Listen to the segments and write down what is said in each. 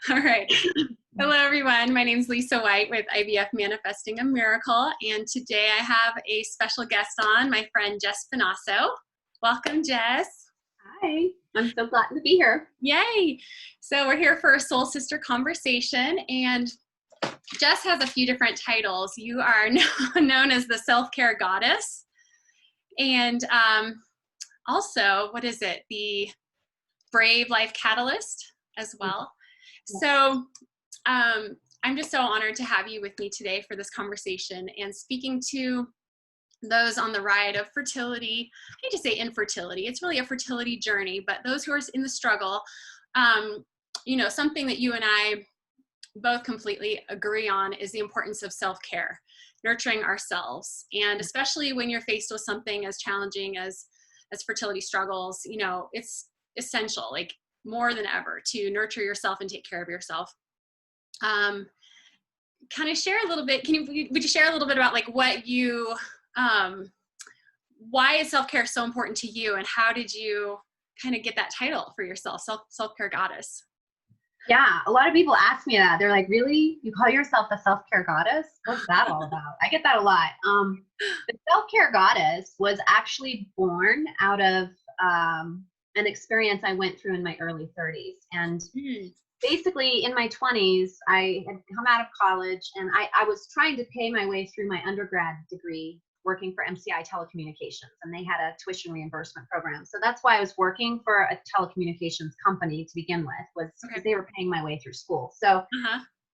All right. Hello, everyone. My name is Lisa White with IVF Manifesting a Miracle. And today I have a special guest on, my friend Jess Bonasso. Welcome, Jess. Hi, I'm so glad to be here. Yay. So we're here for a Soul Sister conversation. And Jess has a few different titles. You are known as the Self-Care Goddess. And also, what is it? The Brave Life Catalyst as well. So I'm just so honored to have you with me today for this conversation and speaking to those on the ride of fertility. I hate to say infertility, it's really a fertility journey, but those who are in the struggle, something that you and I both completely agree on is the importance of self-care, nurturing ourselves. And especially when you're faced with something as challenging as fertility struggles, it's essential, like more than ever, to nurture yourself and take care of yourself. Kind of share a little bit, would you share a little bit about like what you, why is self-care so important to you, and how did you kind of get that title for yourself, self-care goddess? Yeah, a lot of people ask me that. They're like, really? You call yourself the self-care goddess? What's that all about? I get that a lot. The self-care goddess was actually born out of an experience I went through in my early 30s. And basically in my 20s, I had come out of college and I was trying to pay my way through my undergrad degree working for MCI Telecommunications, and they had a tuition reimbursement program. So that's why I was working for a telecommunications company to begin with, was because they were paying my way through school. So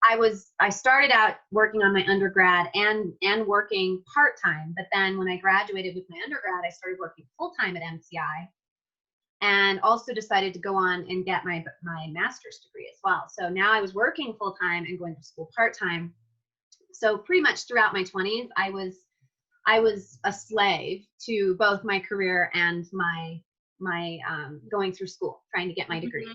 I started out working on my undergrad and working part-time, but then when I graduated with my undergrad, I started working full-time at MCI, and also decided to go on and get my master's degree as well. So now I was working full-time and going to school part-time. So pretty much throughout my 20s, I was a slave to both my career and my going through school, trying to get my degrees.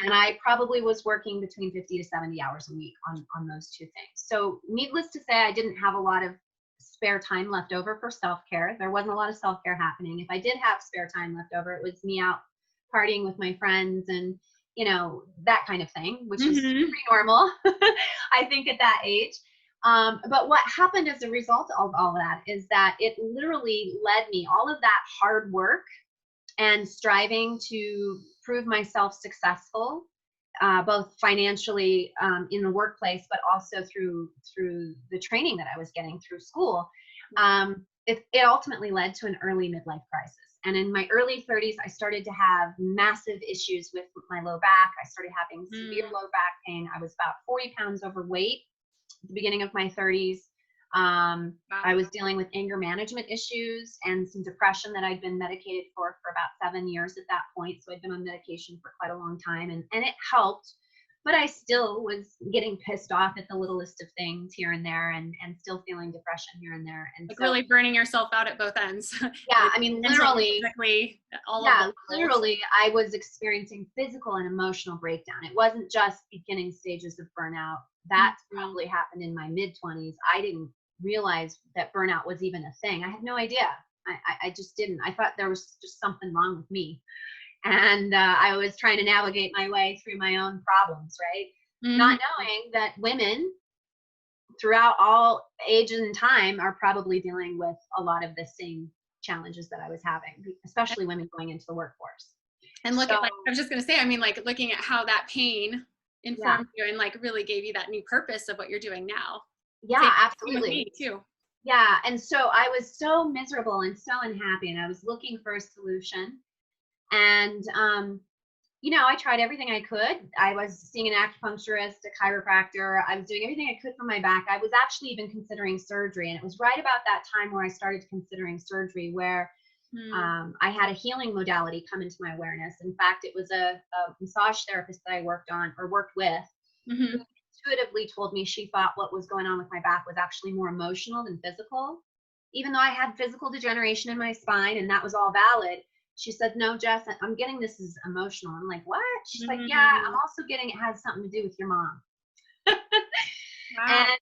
And I probably was working between 50 to 70 hours a week on those two things. So needless to say, I didn't have a lot of spare time left over for self-care. There wasn't a lot of self-care happening. If I did have spare time left over, it was me out partying with my friends and, that kind of thing, which is pretty normal, I think, at that age. But what happened as a result of all that is that it literally led me, all of that hard work and striving to prove myself successful, both financially in the workplace, but also through the training that I was getting through school. It ultimately led to an early midlife crisis. And in my early 30s, I started to have massive issues with my low back. I started having severe low back pain. I was about 40 pounds overweight at the beginning of my 30s. I was dealing with anger management issues and some depression that I'd been medicated for about 7 years at that point. So I'd been on medication for quite a long time, and it helped, but I still was getting pissed off at the littlest of things here and there, and still feeling depression here and there. And like, so, really burning yourself out at both ends. Yeah, I mean, literally, literally, I was experiencing physical and emotional breakdown. It wasn't just beginning stages of burnout. That probably happened in my mid-20s. I didn't realize that burnout was even a thing. I had no idea. I just didn't. I thought there was just something wrong with me. And I was trying to navigate my way through my own problems, right? Not knowing that women throughout all ages and time are probably dealing with a lot of the same challenges that I was having, especially women going into the workforce. And look at, like, I was just going to say, I mean, like, looking at how that pain informed you and like really gave you that new purpose of what you're doing now. Yeah, absolutely. Me too. Yeah. And so I was so miserable and so unhappy, and I was looking for a solution. And, I tried everything I could. I was seeing an acupuncturist, a chiropractor. I was doing everything I could for my back. I was actually even considering surgery. And it was right about that time where I started considering surgery, where I had a healing modality come into my awareness. In fact, it was a massage therapist that I worked with, who intuitively told me she thought what was going on with my back was actually more emotional than physical. Even though I had physical degeneration in my spine and that was all valid, she said, no, Jess, I'm getting this is emotional. I'm like, what? She's like, yeah, I'm also getting it has something to do with your mom. And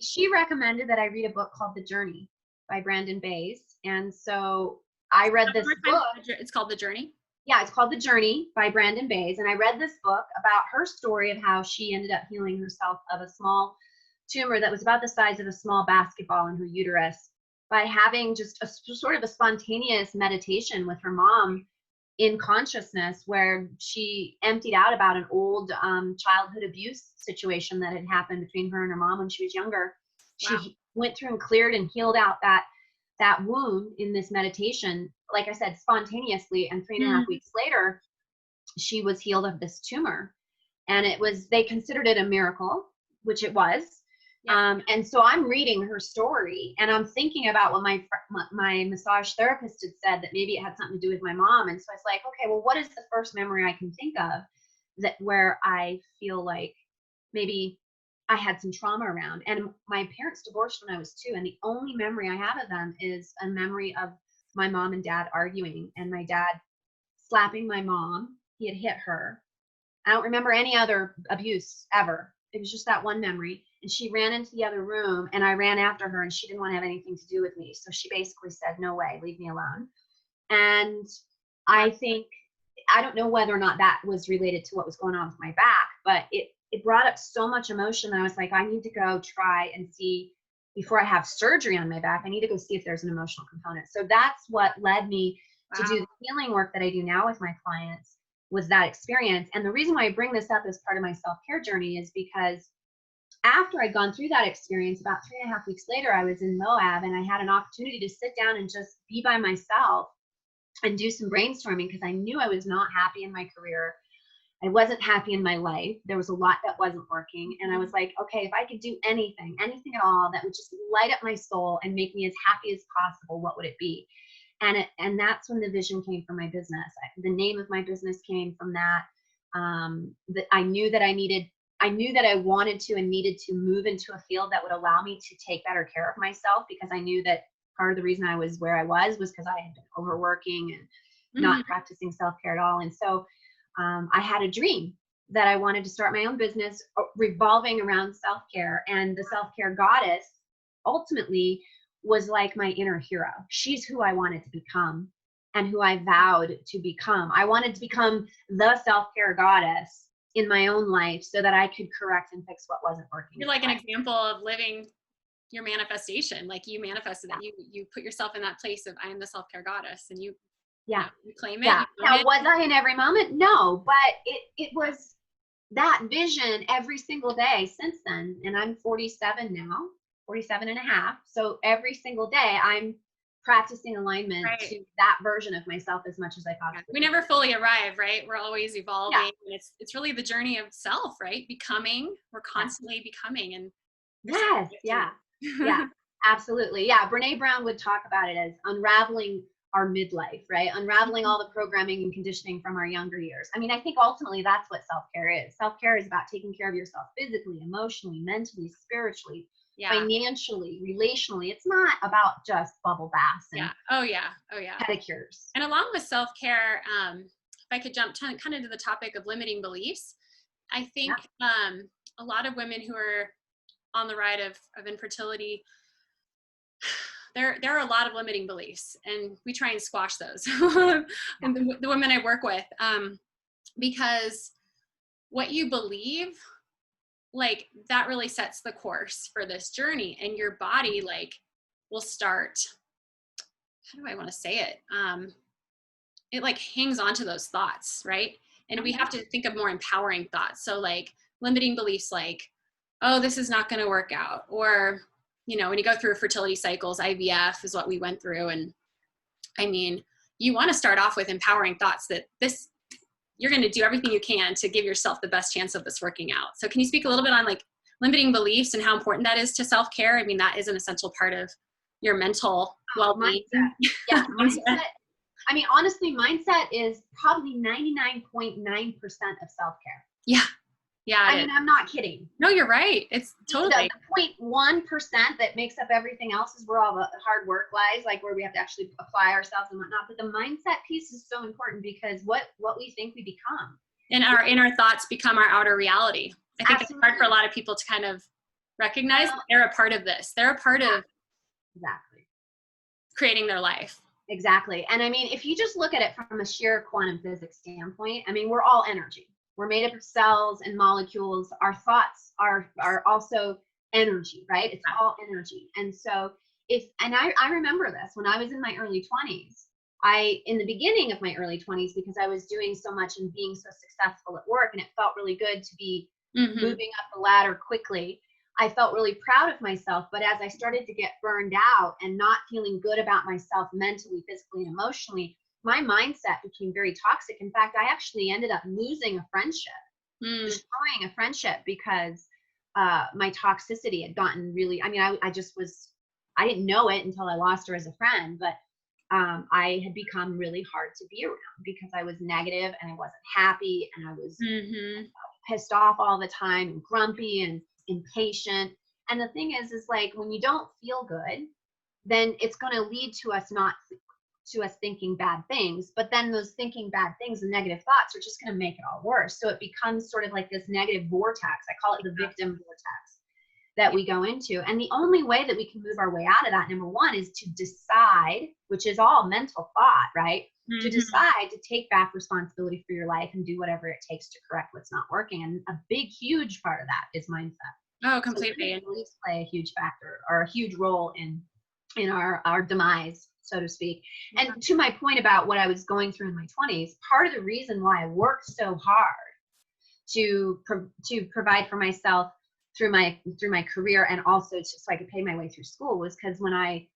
she recommended that I read a book called The Journey by Brandon Bays. And so I read this book. It's called The Journey. Yeah, it's called The Journey by Brandon Bays. And I read this book about her story of how she ended up healing herself of a small tumor that was about the size of a small basketball in her uterus by having just a sort of a spontaneous meditation with her mom in consciousness, where she emptied out about an old childhood abuse situation that had happened between her and her mom when she was younger. Wow. She went through and cleared and healed out that wound in this meditation, like I said, spontaneously. And 3.5 weeks later, she was healed of this tumor. And they considered it a miracle, which it was. Yeah. And so I'm reading her story, and I'm thinking about what my massage therapist had said, that maybe it had something to do with my mom. And so I was like, okay, well, what is the first memory I can think of that where I feel like maybe I had some trauma around? And my parents divorced when I was 2, and the only memory I have of them is a memory of my mom and dad arguing, and my dad slapping my mom. He had hit her. I don't remember any other abuse ever. It was just that one memory. And she ran into the other room, and I ran after her, and she didn't want to have anything to do with me. So she basically said, no way, leave me alone. And I think, I don't know whether or not that was related to what was going on with my back, but it brought up so much emotion. I was like, I need to go try and see, before I have surgery on my back, I need to go see if there's an emotional component. So that's what led me to do the healing work that I do now with my clients, was that experience. And the reason why I bring this up as part of my self-care journey is because after I'd gone through that experience, about 3.5 weeks later, I was in Moab, and I had an opportunity to sit down and just be by myself and do some brainstorming, because I knew I was not happy in my career. I wasn't happy in my life. There was a lot that wasn't working. And I was like, okay, if I could do anything at all that would just light up my soul and make me as happy as possible, what would it be? And that's when the vision came for my business. The name of my business came from that. That I knew that I wanted to and needed to move into a field that would allow me to take better care of myself, because I knew that part of the reason I was where I was because I had been overworking and not practicing self-care at all. And so I had a dream that I wanted to start my own business revolving around self-care, and the self-care goddess ultimately was like my inner hero. She's who I wanted to become and who I vowed to become. I wanted to become the self-care goddess in my own life so that I could correct and fix what wasn't working. You're like an example of living your manifestation. Like, you manifested that. You put yourself in that place of, I am the self-care goddess, and you claim it. Yeah. Now, was I in every moment? No, but it was that vision every single day since then. And I'm 47 now, 47 and a half. So every single day I'm practicing alignment to that version of myself as much as I possibly can. We never fully arrive, right? We're always evolving. And it's really the journey of self, right? Becoming. We're constantly becoming. And yeah, absolutely. Yeah, Brene Brown would talk about it as unraveling our midlife, right? Unraveling all the programming and conditioning from our younger years. I mean, I think ultimately that's what self-care is. Self-care is about taking care of yourself physically, emotionally, mentally, spiritually, financially, relationally. It's not about just bubble baths and pedicures. And along with self-care, if I could jump kind of to the topic of limiting beliefs, I think a lot of women who are on the ride of infertility, there are a lot of limiting beliefs, and we try and squash those. And the women I work with, because what you believe, like, that really sets the course for this journey, and your body like will start, how do I want to say it? It like hangs on to those thoughts, right? And we have to think of more empowering thoughts. So like limiting beliefs like, oh, this is not going to work out. Or, you know, when you go through fertility cycles, IVF is what we went through. And I mean, you want to start off with empowering thoughts that you're going to do everything you can to give yourself the best chance of this working out. So can you speak a little bit on like limiting beliefs and how important that is to self-care? I mean, that is an essential part of your mental well-being. Mindset. Mindset. I mean, honestly, mindset is probably 99.9% of self-care. Yeah. I mean, I'm not kidding. No, you're right. It's totally. The 0.1% that makes up everything else is where all the hard work lies, like where we have to actually apply ourselves and whatnot. But the mindset piece is so important, because what we think we become. And our inner thoughts become our outer reality. I think it's hard for a lot of people to kind of recognize that they're a part of this. They're a part of exactly creating their life. Exactly. And I mean, if you just look at it from a sheer quantum physics standpoint, I mean, we're all energy. We're made up of cells and molecules. Our thoughts are also energy, right? It's all energy. And so I remember this when I was in my early 20s. In the beginning of my early 20s, because I was doing so much and being so successful at work, and it felt really good to be moving up the ladder quickly. I felt really proud of myself, but as I started to get burned out and not feeling good about myself mentally, physically, and emotionally, my mindset became very toxic. In fact, I actually ended up losing a friendship, destroying a friendship, because my toxicity had gotten really, I mean, I didn't know it until I lost her as a friend, but I had become really hard to be around because I was negative and I wasn't happy and I was pissed off all the time and grumpy and impatient. And the thing is like, when you don't feel good, then it's going to lead to us thinking bad things. But then those thinking bad things and negative thoughts are just going to make it all worse. So it becomes sort of like this negative vortex. I call it the victim vortex that we go into. And the only way that we can move our way out of that, number one, is to decide, which is all mental thought, right? To decide to take back responsibility for your life and do whatever it takes to correct what's not working. And a big, huge part of that is mindset. Oh, completely. So beliefs play a huge factor or a huge role in our demise, so to speak. And to my point about what I was going through in my 20s, part of the reason why I worked so hard to provide for myself through my career, and also so I could pay my way through school, was because when I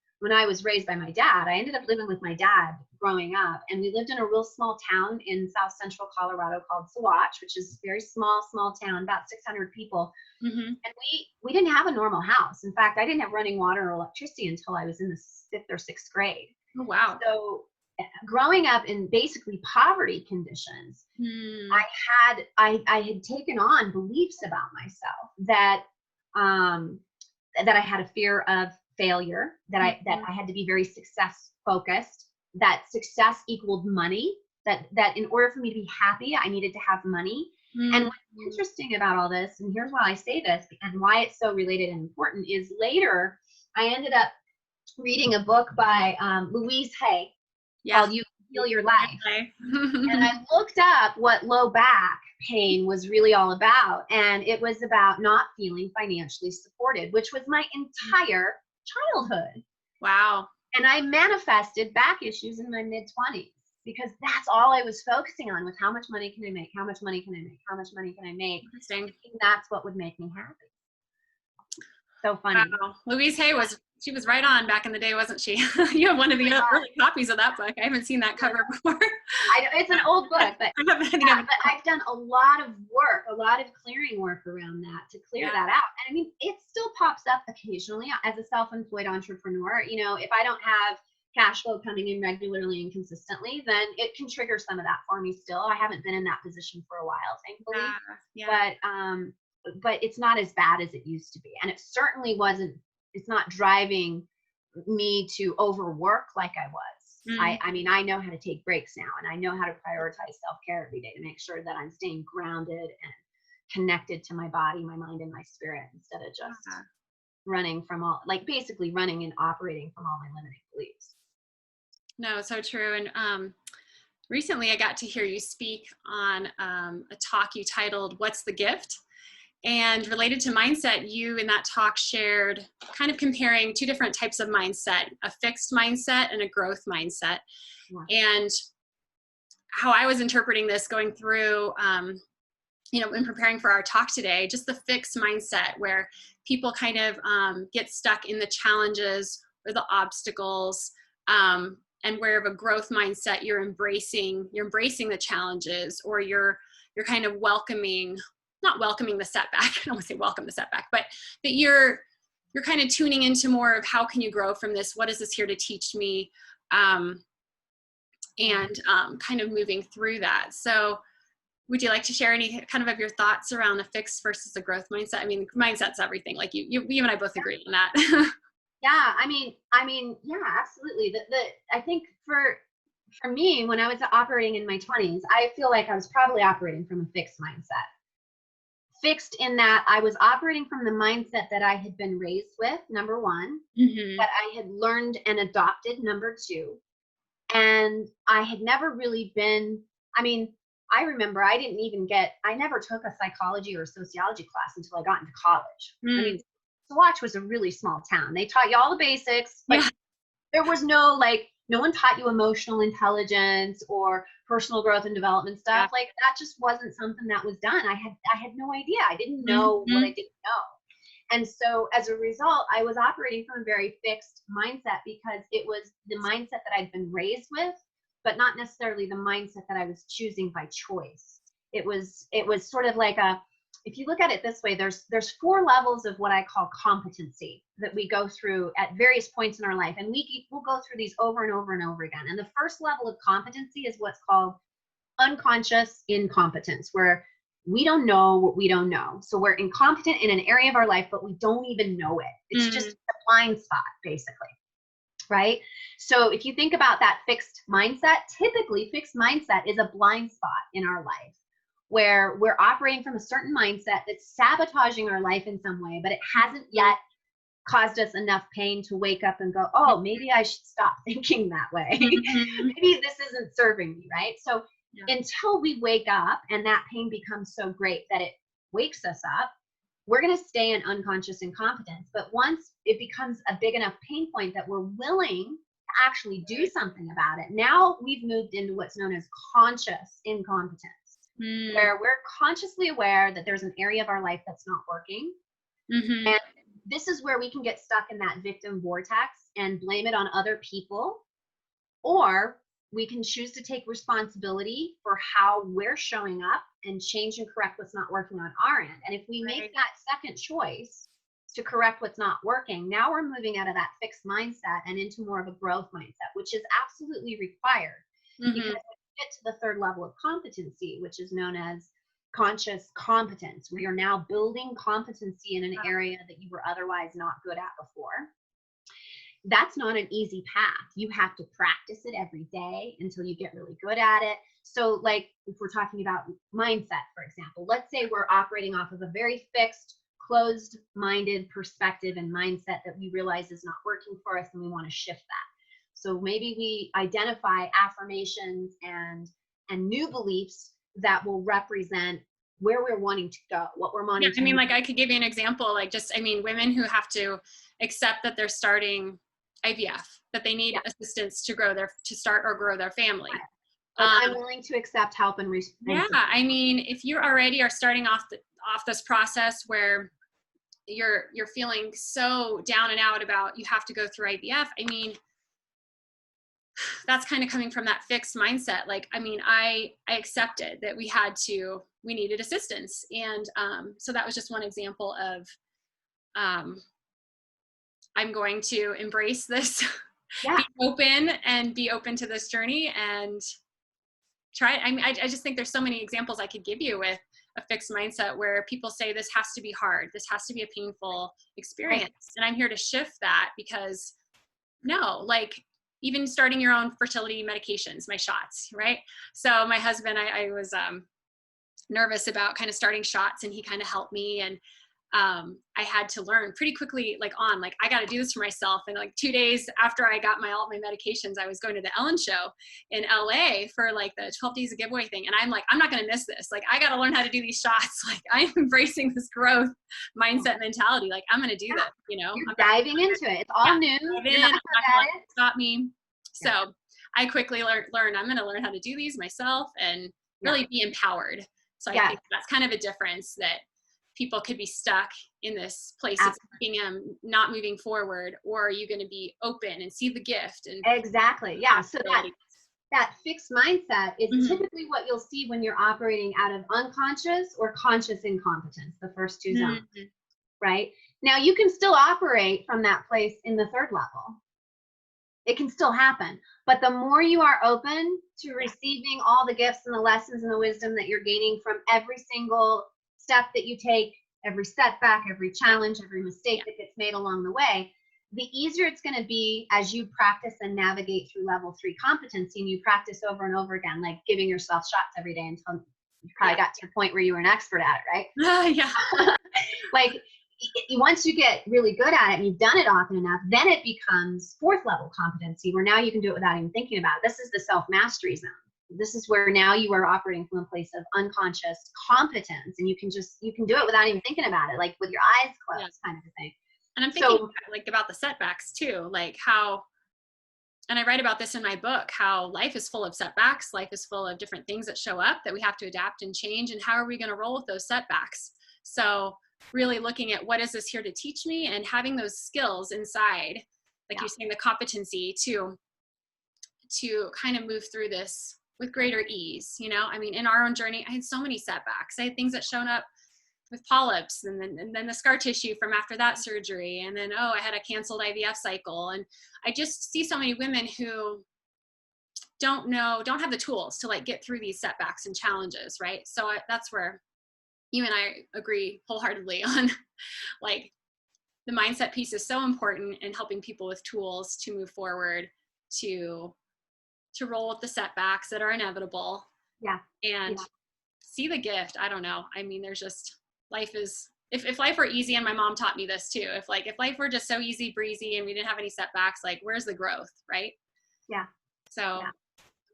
was raised by my dad, I ended up living with my dad growing up, and we lived in a real small town in south central Colorado called Saguache, which is a very small town, about 600 people. And we didn't have a normal house. In fact, I didn't have running water or electricity until I was in the 5th or 6th grade. Oh, wow. So growing up in basically poverty conditions, I had taken on beliefs about myself that I had a fear of failure, that I had to be very success focused, that success equaled money, that in order for me to be happy, I needed to have money. And what's interesting about all this, and here's why I say this and why it's so related and important, is later I ended up reading a book by Louise Hay called You Heal Your Life. And I looked up what low back pain was really all about. And it was about not feeling financially supported, which was my entire childhood. Wow. And I manifested back issues in my mid-20s because that's all I was focusing on, was how much money can I make? How much money can I make? How much money can I make? Interesting. That's what would make me happy. So funny. Wow. Louise Hay was right on back in the day, wasn't she? You have one of the early copies of that book. I haven't seen that cover before. It's an old book, but I've done a lot of work, a lot of clearing work around that to clear that out. And I mean, it still pops up occasionally as a self-employed entrepreneur. You know, if I don't have cash flow coming in regularly and consistently, then it can trigger some of that for me still. I haven't been in that position for a while, thankfully. But it's not as bad as it used to be. And it certainly wasn't, it's not driving me to overwork like I was. I mean, I know how to take breaks now, and I know how to prioritize self-care every day to make sure that I'm staying grounded and connected to my body, my mind, and my spirit, instead of just running from basically running and operating from all my limiting beliefs. No, so true. And recently I got to hear you speak on a talk you titled, "What's the Gift?" And related to mindset, you in that talk shared kind of comparing two different types of mindset, a fixed mindset and a growth mindset. And how I was interpreting this going through, in preparing for our talk today, just the fixed mindset where people kind of get stuck in the challenges or the obstacles, and where of a growth mindset, you're embracing the challenges, or you're kind of not welcoming the setback. I don't want to say welcome the setback, but that you're kind of tuning into more of how can you grow from this? What is this here to teach me? And kind of moving through that. So would you like to share any kind of your thoughts around a fixed versus a growth mindset? I mean, mindset's everything. Like you and I both agree on that. Yeah. I mean, yeah, absolutely. I think for me, when I was operating in my 20s, I feel like I was probably operating from a fixed mindset. Fixed in that I was operating from the mindset that I had been raised with, number one, that I had learned and adopted, number two, And I had never really been, I mean, I remember I never took a psychology or sociology class until I got into college. I Mm. mean, Swatch was a really small town. They taught you all the basics, but Yeah. there was no one taught you emotional intelligence or personal growth and development Yeah. stuff. Like that just wasn't something that was done. I had no idea. I didn't know what I Mm-hmm. didn't know. And so as a result, I was operating from a very fixed mindset because it was the mindset that I'd been raised with, but not necessarily the mindset that I was choosing by choice. It was sort of like if you look at it this way, there's 4 levels of what I call competency that we go through at various points in our life. And we'll go through these over and over and over again. And the first level of competency is what's called unconscious incompetence, where we don't know what we don't know. So we're incompetent in an area of our life, but we don't even know it. It's just a blind spot, basically. Right? So if you think about that fixed mindset, typically fixed mindset is a blind spot in our life where we're operating from a certain mindset that's sabotaging our life in some way, but it hasn't yet caused us enough pain to wake up and go, oh, maybe I should stop thinking that way. Mm-hmm. Maybe this isn't serving me, right? So Yeah. until we wake up and that pain becomes so great that it wakes us up, we're going to stay in unconscious incompetence. But once it becomes a big enough pain point that we're willing to actually do something about it, now we've moved into what's known as conscious incompetence, where we're consciously aware that there's an area of our life that's not working. Mm-hmm. And this is where we can get stuck in that victim vortex and blame it on other people, or we can choose to take responsibility for how we're showing up and change and correct what's not working on our end. And if we make that second choice to correct what's not working, now we're moving out of that fixed mindset and into more of a growth mindset, which is absolutely required. Mm-hmm. Because when you get to the third level of competency, which is known as conscious competence, where you're now building competency in an area that you were otherwise not good at before, that's not an easy path. You have to practice it every day until you get really good at it. So like if we're talking about mindset, for example, let's say we're operating off of a very fixed, closed-minded perspective and mindset that we realize is not working for us and we want to shift that. So maybe we identify affirmations and new beliefs that will represent where we're wanting to go, what we're wanting to like I could give you an example, like women who have to accept that they're starting IVF, that they need assistance to start or grow their family. I'm willing to accept help and yeah, I mean, if you already are starting off this process where you're feeling so down and out about you have to go through IVF, I mean, that's kind of coming from that fixed mindset. Like, I mean, I accepted that we needed assistance. And so that was just one example of I'm going to embrace this, be open to this journey and try it. I mean, I just think there's so many examples I could give you with a fixed mindset where people say this has to be hard. This has to be a painful experience. And I'm here to shift that because no, like even starting your own fertility medications, my shots, right? So my husband, I was nervous about kind of starting shots and he kind of helped me. And I had to learn pretty quickly, I got to do this for myself. And like 2 days after I got all my medications, I was going to the Ellen show in LA for like the 12 days of giveaway thing. And I'm like, I'm not going to miss this. Like, I got to learn how to do these shots. Like I'm embracing this growth mindset mentality. Like I'm going to do this, You're diving into it. It's all new. You're not gonna stop me. So I quickly learned, I'm going to learn how to do these myself and really be empowered. So I think that's kind of a difference, that people could be stuck in this place that's keeping them not moving forward, or are you going to be open and see the gift? And exactly. Yeah. So that fixed mindset is typically what you'll see when you're operating out of unconscious or conscious incompetence, the first two zones, right? Now you can still operate from that place in the third level. It can still happen. But the more you are open to receiving all the gifts and the lessons and the wisdom that you're gaining from every single step that you take, every setback, every challenge, every mistake that gets made along the way, the easier it's going to be as you practice and navigate through level 3 competency, and you practice over and over again, like giving yourself shots every day until you probably got to the point where you were an expert at it, right? Yeah. Like once you get really good at it and you've done it often enough, then it becomes fourth level competency, where now you can do it without even thinking about it. This is the self-mastery zone. This is where now you are operating from a place of unconscious competence, and you can do it without even thinking about it, like with your eyes closed, kind of a thing. And I'm thinking like about the setbacks too, like how, and I write about this in my book, how life is full of setbacks. Life is full of different things that show up that we have to adapt and change. And how are we going to roll with those setbacks? So really looking at what is this here to teach me, and having those skills inside, like you're saying, the competency to kind of move through this with greater ease. You know, I mean, in our own journey, I had so many setbacks. I had things that shown up with polyps, and then the scar tissue from after that surgery. And then, I had a canceled IVF cycle. And I just see so many women who don't have the tools to like get through these setbacks and challenges. Right. So that's where you and I agree wholeheartedly on like the mindset piece is so important in helping people with tools to move forward, to roll with the setbacks that are inevitable. Yeah. And see the gift. I don't know. I mean, there's just, life is, if life were easy, and my mom taught me this too, if life were just so easy breezy and we didn't have any setbacks, like where's the growth, right? Yeah. So. Yeah.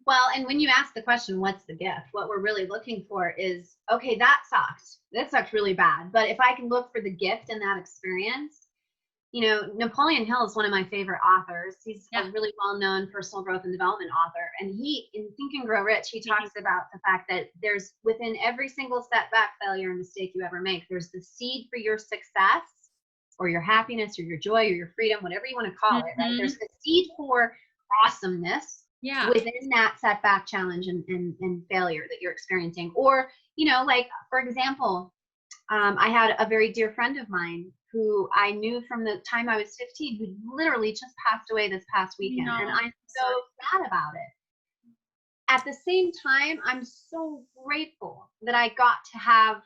Well, and when you ask the question, what's the gift? What we're really looking for is, okay, that sucked. That sucked really bad. But if I can look for the gift in that experience, you know, Napoleon Hill is one of my favorite authors. He's a really well-known personal growth and development author. And he, in Think and Grow Rich, he talks about the fact that there's, within every single setback, failure, and mistake you ever make, there's the seed for your success, or your happiness, or your joy, or your freedom, whatever you want to call it, right? There's the seed for awesomeness within that setback, challenge, and failure that you're experiencing. Or, you know, like, for example, I had a very dear friend of mine who I knew from the time I was 15, who literally just passed away this past weekend. And I'm so sad about it. At the same time, I'm so grateful that I got to have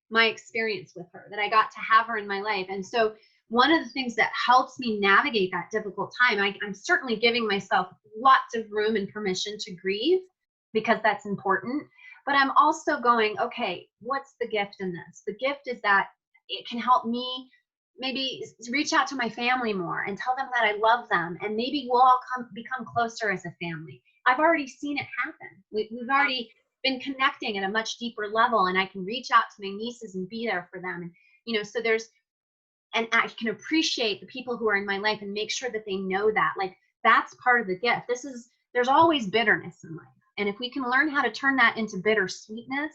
my experience with her, that I got to have her in my life. And so one of the things that helps me navigate that difficult time, I'm certainly giving myself lots of room and permission to grieve, because that's important. But I'm also going, okay, what's the gift in this? The gift is that it can help me maybe reach out to my family more and tell them that I love them. And maybe we'll all become closer as a family. I've already seen it happen. We've already been connecting at a much deeper level, and I can reach out to my nieces and be there for them. And, you know, so and I can appreciate the people who are in my life and make sure that they know that, like, that's part of the gift. There's always bitterness in life. And if we can learn how to turn that into bittersweetness,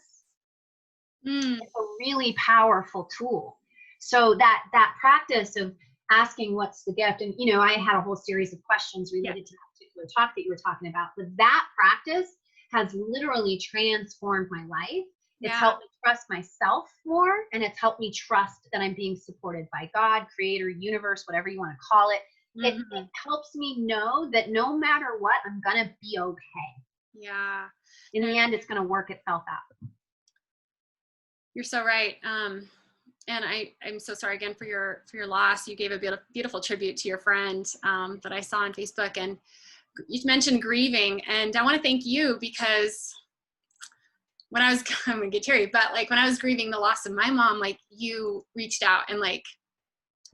it's a really powerful tool. So that practice of asking what's the gift, and, you know, I had a whole series of questions related to that particular talk that you were talking about, but that practice has literally transformed my life. It's helped me trust myself more, and it's helped me trust that I'm being supported by God, creator, universe, whatever you want to call it. It helps me know that no matter what, I'm going to be okay. Yeah. In the end, it's going to work itself out. You're so right. And I'm so sorry again for your loss. You gave a beautiful tribute to your friend that I saw on Facebook, and you mentioned grieving, and I want to thank you, because when I was, I'm gonna get teary, but like when I was grieving the loss of my mom, like you reached out and like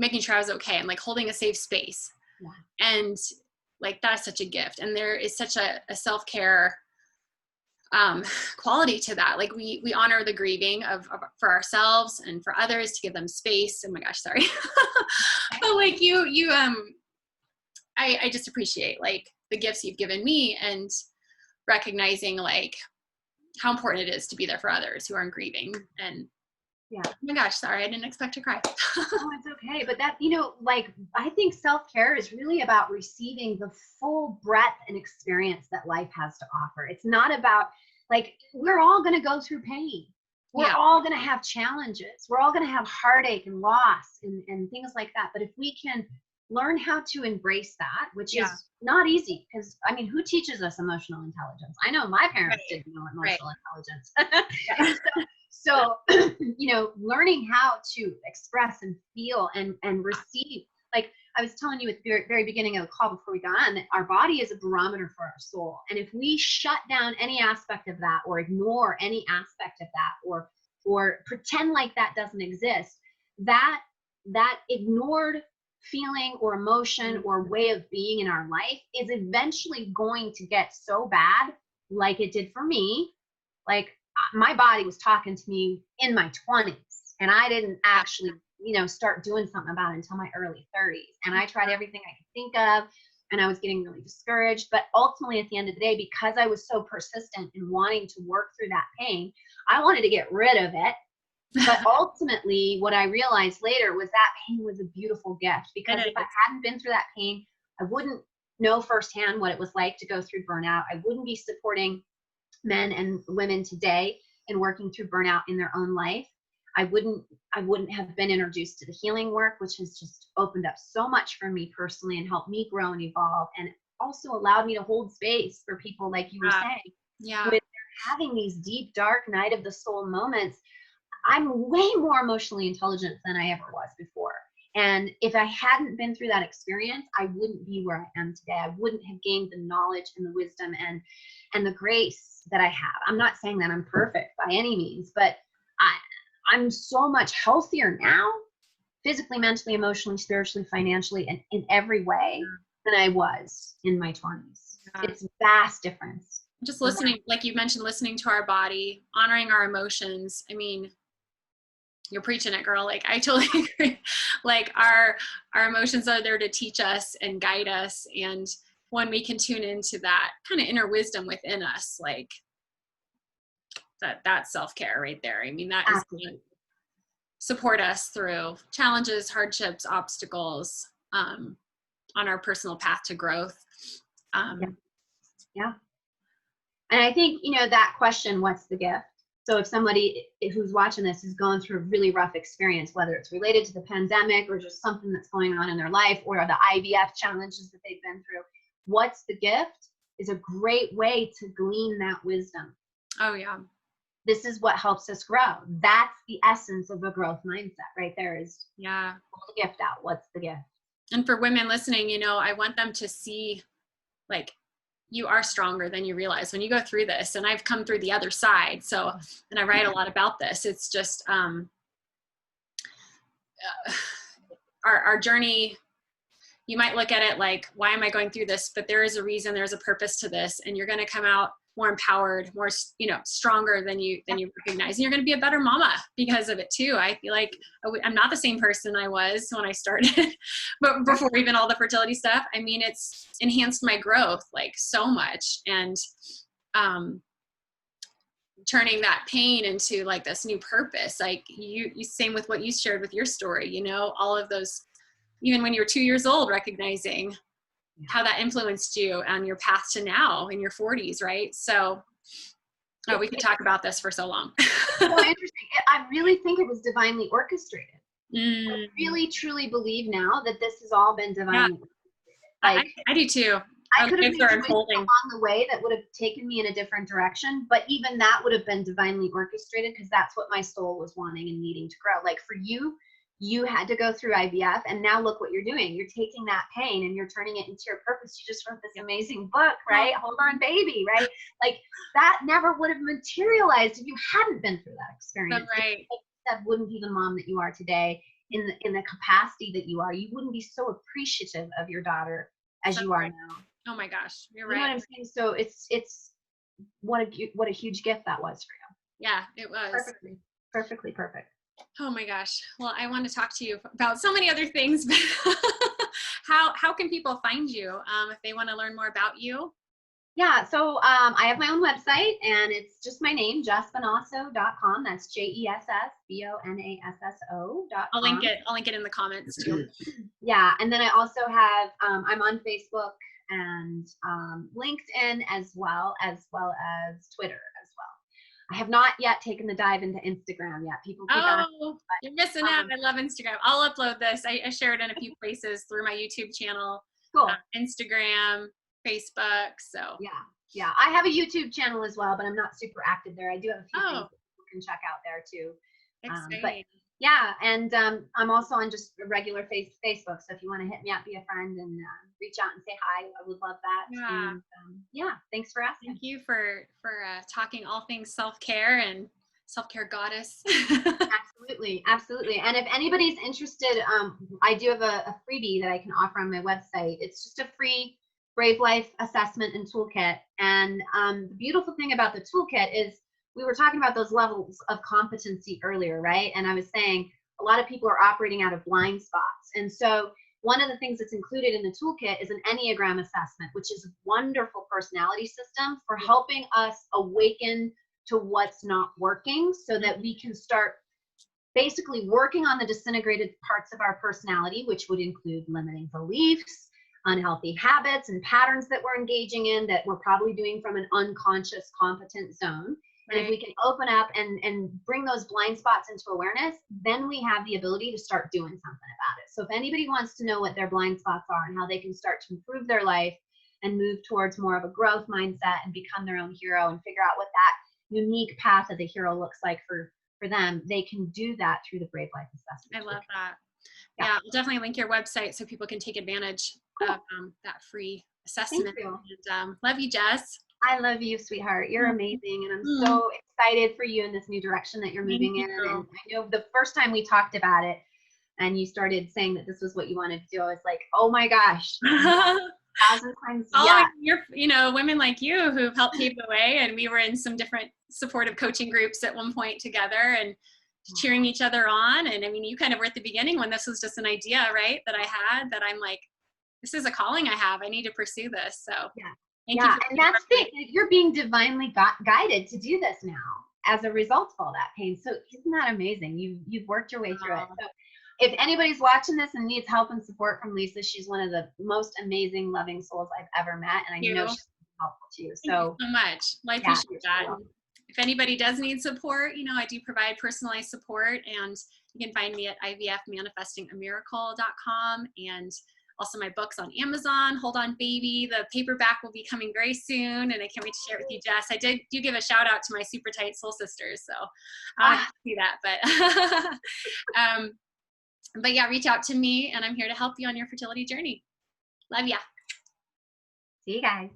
making sure I was okay, and like holding a safe space. And like that's such a gift, and there is such a self-care quality to that. Like we honor the grieving for ourselves and for others, to give them space. Oh my gosh, sorry. But like you I just appreciate like the gifts you've given me, and recognizing like how important it is to be there for others who are grieving. And oh my gosh, sorry, I didn't expect to cry. Oh, it's okay. But that, you know, like, I think self-care is really about receiving the full breadth and experience that life has to offer. It's not about, like, we're all going to go through pain. We're all going to have challenges. We're all going to have heartache and loss and things like that. But if we can learn how to embrace that, which is not easy, because, I mean, who teaches us emotional intelligence? I know my parents didn't know emotional intelligence. So, you know, learning how to express and feel and receive, like I was telling you at the very beginning of the call before we got on, that our body is a barometer for our soul. And if we shut down any aspect of that, or ignore any aspect of that, or pretend like that doesn't exist, that that ignored feeling or emotion or way of being in our life is eventually going to get so bad, like it did for me. Like my body was talking to me in my 20s, and I didn't actually, start doing something about it until my early 30s. And I tried everything I could think of, and I was getting really discouraged. But ultimately, at the end of the day, because I was so persistent in wanting to work through that pain, I wanted to get rid of it. But ultimately, what I realized later was that pain was a beautiful gift, because if I hadn't been through that pain, I wouldn't know firsthand what it was like to go through burnout. I wouldn't be supporting men and women today in working through burnout in their own life. I wouldn't have been introduced to the healing work, which has just opened up so much for me personally and helped me grow and evolve, and also allowed me to hold space for people like you were saying. Yeah. When they're having these deep, dark night of the soul moments, I'm way more emotionally intelligent than I ever was before. And if I hadn't been through that experience, I wouldn't be where I am today. I wouldn't have gained the knowledge and the wisdom and the grace that I have. I'm not saying that I'm perfect by any means, but I'm so much healthier now, physically, mentally, emotionally, spiritually, financially, and in every way than I was in my 20s. Yeah. It's a vast difference. Just listening, like you mentioned, listening to our body, honoring our emotions. I mean, you're preaching it, girl. Like, I totally agree. Like, our emotions are there to teach us and guide us. And when we can tune into that kind of inner wisdom within us, like that's self-care right there. I mean, that is going to support us through challenges, hardships, obstacles, on our personal path to growth. Yeah. And I think, that question, what's the gift? So if somebody who's watching this is going through a really rough experience, whether it's related to the pandemic or just something that's going on in their life, or the IVF challenges that they've been through, what's the gift is a great way to glean that wisdom. Oh, yeah. This is what helps us grow. That's the essence of a growth mindset right there is, pull the gift out. What's the gift? And for women listening, I want them to see, like, you are stronger than you realize when you go through this. And I've come through the other side. So, and I write a lot about this. It's just, our journey, you might look at it like, why am I going through this? But there is a reason, there's a purpose to this. And you're going to come out more empowered, more, stronger than you recognize. And you're going to be a better mama because of it too. I feel like I'm not the same person I was when I started, but before even all the fertility stuff. I mean, it's enhanced my growth like so much. And, turning that pain into like this new purpose. Like you same with what you shared with your story, all of those, even when you were 2 years old, recognizing how that influenced you on your path to now in your 40s, right? So we could talk about this for so long. So interesting. I really think it was divinely orchestrated. I really, truly believe now that this has all been divinely orchestrated. Like, I do too. I could have made choices along the way that would have taken me in a different direction, but even that would have been divinely orchestrated because that's what my soul was wanting and needing to grow. Like for you, you had to go through IVF, and now look what you're doing. You're taking that pain and you're turning it into your purpose. You just wrote this amazing book, right? Hold on, baby, right? Like that never would have materialized if you hadn't been through that experience. That's right. That wouldn't be the mom that you are today in the capacity that you are. You wouldn't be so appreciative of your daughter as you are now. Oh my gosh, you're right. You know what I'm saying? So it's what a huge gift that was for you. Yeah, it was. Perfectly perfect. Oh my gosh. Well, I want to talk to you about so many other things, but how can people find you if they want to learn more about you? Yeah, so I have my own website, and it's just my name, jessbonasso.com. That's JESSBONASSO.com. I'll link it in the comments too. Yeah, and then I also have I'm on Facebook and LinkedIn as well as Twitter as well. I have not yet taken the dive into Instagram yet. People keep asking, you're missing out. I love Instagram. I'll upload this. I share it in a few places through my YouTube channel, cool. Instagram, Facebook. So yeah. I have a YouTube channel as well, but I'm not super active there. I do have a few things that you can check out there too. But yeah, and I'm also on just a regular Facebook. So if you want to hit me up, be a friend, and reach out and say hi, I would love that. Yeah. And, thanks for asking. Thank you for talking all things self-care and self-care goddess. Absolutely, absolutely. And if anybody's interested, I do have a freebie that I can offer on my website. It's just a free Brave Life assessment and toolkit. And the beautiful thing about the toolkit is we were talking about those levels of competency earlier, right? And I was saying a lot of people are operating out of blind spots. And so one of the things that's included in the toolkit is an Enneagram assessment, which is a wonderful personality system for helping us awaken to what's not working so that we can start basically working on the disintegrated parts of our personality, which would include limiting beliefs, unhealthy habits and patterns that we're engaging in that we're probably doing from an unconscious competent zone. And if we can open up and bring those blind spots into awareness, then we have the ability to start doing something about it. So if anybody wants to know what their blind spots are and how they can start to improve their life and move towards more of a growth mindset and become their own hero and figure out what that unique path of the hero looks like for them, they can do that through the Brave Life Assessment. I love that. Yeah, I'll definitely link your website so people can take advantage of that free assessment. Thank you. And love you, Jess. I love you, sweetheart. You're amazing. And I'm so excited for you in this new direction that you're moving in. And I know the first time we talked about it and you started saying that this was what you wanted to do, I was like, oh my gosh. 1,000 times women like you who've helped pave the way, and we were in some different supportive coaching groups at one point together and cheering each other on. And I mean, you kind of were at the beginning when this was just an idea, right, that I had, that I'm like, this is a calling I have. I need to pursue this. So thank you. And that's the thing. You're being divinely guided to do this now as a result of all that pain. So isn't that amazing? You've worked your way through it. So if anybody's watching this and needs help and support from Lisa, she's one of the most amazing, loving souls I've ever met. And I know she's helpful to you. So thank you so much. Well, I appreciate that. If anybody does need support, I do provide personalized support, and you can find me at ivfmanifestingamiracle.com, and also my books on Amazon. Hold On Baby, the paperback will be coming very soon, and I can't wait to share it with you, Jess. I do give a shout out to my super tight soul sisters, so I see that, but yeah, reach out to me, and I'm here to help you on your fertility journey. Love ya. See you guys.